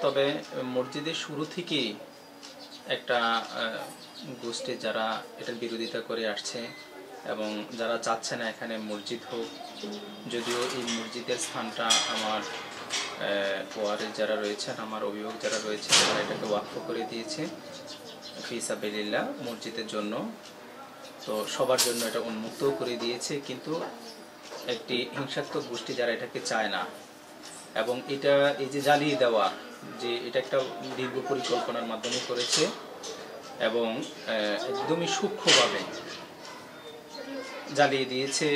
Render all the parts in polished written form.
তবে মসজিদের শুরু থেকেই একটা গোষ্ঠী যারা এটার বিরোধিতা করে আসছে এবং যারা চাচ্ছে না এখানে মসজিদ হোক, যদিও এই মসজিদের স্থানটা আমার ওয়ার্ডে যারা রয়েছেন, আমার অভিভাবক যারা রয়েছে, তারা এটাকে ওয়াকফ করে দিয়েছে ফি সাবিলিল্লাহ মসজিদের জন্য। তো সবার জন্য এটা উন্মুক্ত করে দিয়েছে, কিন্তু একটি হিংসাত্মক গোষ্ঠী যারা এটাকে চায় না, এবং এটা এই যে জ্বালিয়ে দেওয়া, যে এটা একটা দীর্ঘ পরিকল্পনার মাধ্যমে করেছে এবং একদমই সূক্ষ্মভাবে জ্বালিয়ে দিয়েছে।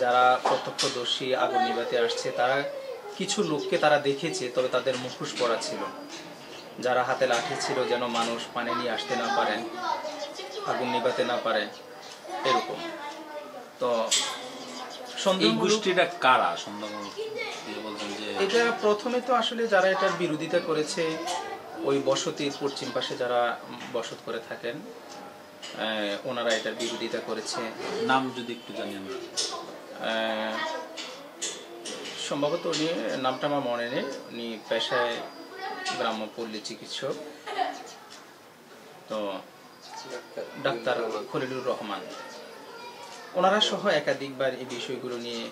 যারা প্রত্যক্ষদর্শী আগুন নিভাতে আসছে, তারা কিছু লোককে তারা দেখেছে, তবে তাদের মুখোশ পরা ছিল, যারা হাতে লাঠি ছিল, যেন মানুষ পানি নিয়ে আসতে না পারেন, আগুন নিভাতে না পারে, এরকম। তো এই গোষ্ঠীটা কারা? এটা প্রথমে তো আসলে যারা এটার বিরোধিতা করেছে, ওই বসতির পশ্চিম পাশে যারা বসত করে থাকেন, ওনারা এটার বিরোধিতা করেছে। নাম যদি একটু জানি আমরা। সম্ভবত উনি, নামটা আমার মনে নেই, উনি পেশায় গ্রাম্য পল্লী চিকিৎসক, তো ডাক্তার খলিলুর রহমান। ওনারা সহ একাধিকবার এই বিষয়গুলো নিয়ে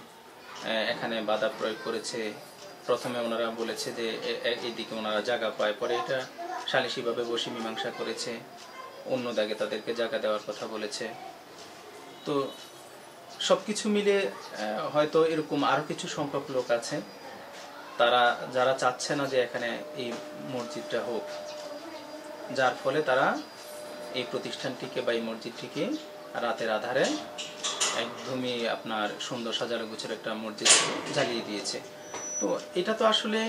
এখানে বাধা প্রয়োগ করেছে। প্রথমে ওনারা বলেছে যে এইদিকে ওনারা জায়গা পায়, পরে এটা সালিশিভাবে বসে মীমাংসা করেছে, অন্য দাগে তাদেরকে জায়গা দেওয়ার কথা বলেছে। তো সবকিছু মিলে হয়তো এরকম আরো কিছু সংখ্যক লোক আছে তারা যারা চাচ্ছে না যে এখানে এই মসজিদটা হোক, যার ফলে তারা এই প্রতিষ্ঠানটিকে বা এই মসজিদটিকে রাতের আধারে একদমই আপনার সুন্দর সাজানো গোছের একটা মসজিদ জ্বালিয়ে দিয়েছে। তো এটা তো আসলে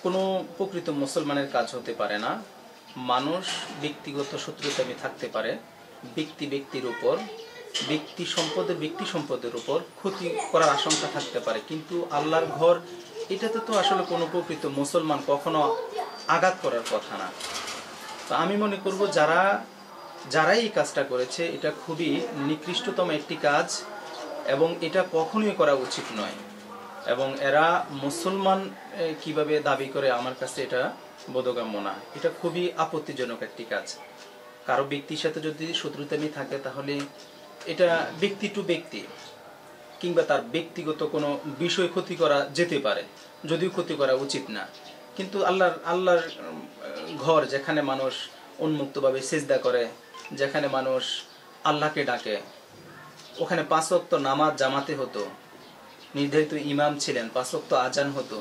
কোনো প্রকৃত মুসলমানের কাজ হতে পারে না। মানুষ ব্যক্তিগত শত্রুতামি থাকতে পারে, ব্যক্তির উপর, ব্যক্তি সম্পদের উপর ক্ষতি করার আশঙ্কা থাকতে পারে, কিন্তু আল্লাহর ঘর এটাতে তো আসলে কোনো প্রকৃত মুসলমান কখনো আঘাত করার কথা না। তো আমি মনে করব যারাই এই কাজটা করেছে, এটা খুবই নিকৃষ্টতম একটি কাজ এবং এটা কখনোই করা উচিত নয়। এবং এরা মুসলমান কিভাবে দাবি করে, আমার কাছে এটা বোধগম্য না। এটা খুবই আপত্তিজনক একটি কাজ। কারো ব্যক্তির সাথে যদি শত্রুতামি থাকে, তাহলে এটা ব্যক্তি টু ব্যক্তি কিংবা তার ব্যক্তিগত কোনো বিষয় ক্ষতি করা যেতে পারে, যদিও ক্ষতি করা উচিত না। কিন্তু আল্লাহর ঘর, যেখানে মানুষ উন্মুক্তভাবে সিজদা করে, যেখানে মানুষ আল্লাহকে ডাকে, ওখানে 5 ওয়াক্ত নামাজ জামাতে হতো, নির্ধারিত ইমাম ছিলেন, 5 ওয়াক্ত আজান হতো,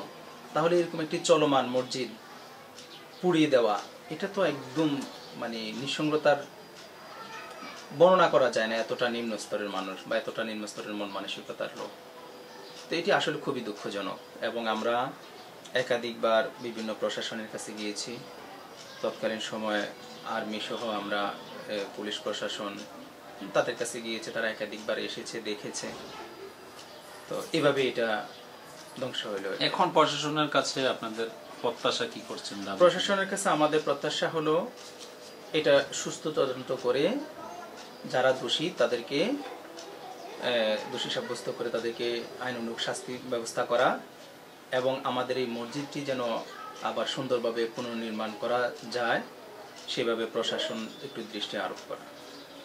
তাহলে এরকম একটি চলমান মসজিদ পুড়িয়ে দেওয়া, এটা তো একদম মানে নিঃসঙ্গতার বর্ণনা করা যায় না। এতটা নিম্ন স্তরের মানুষ বা এতটা নিম্ন স্তরের মন মানসিকতার লোক। তো এটি আসলে খুবই দুঃখজনক এবং আমরা একাধিকবার বিভিন্ন প্রশাসনের কাছে গিয়েছি। তৎকালীন সময় আর্মি সহ আমরা পুলিশ প্রশাসন তাদের কাছে গিয়েছে, তারা একাধিকবার এসেছে, দেখেছে। তো এভাবে এটা ধ্বংস হইল। এখন প্রশাসনের কাছে আপনাদের প্রত্যাশা কি করছেন? প্রশাসনের কাছে আমাদের প্রত্যাশা হলো এটা সুস্থ তদন্ত করে যারা দোষী তাদেরকে দোষী সাব্যস্ত করে তাদেরকে আইনানুগ শাস্তি ব্যবস্থা করা এবং আমাদের এই মসজিদটি যেন আবার সুন্দরভাবে পুনর্নির্মাণ করা যায়, সেভাবে প্রশাসন একটু দৃষ্টি আরোপ করা।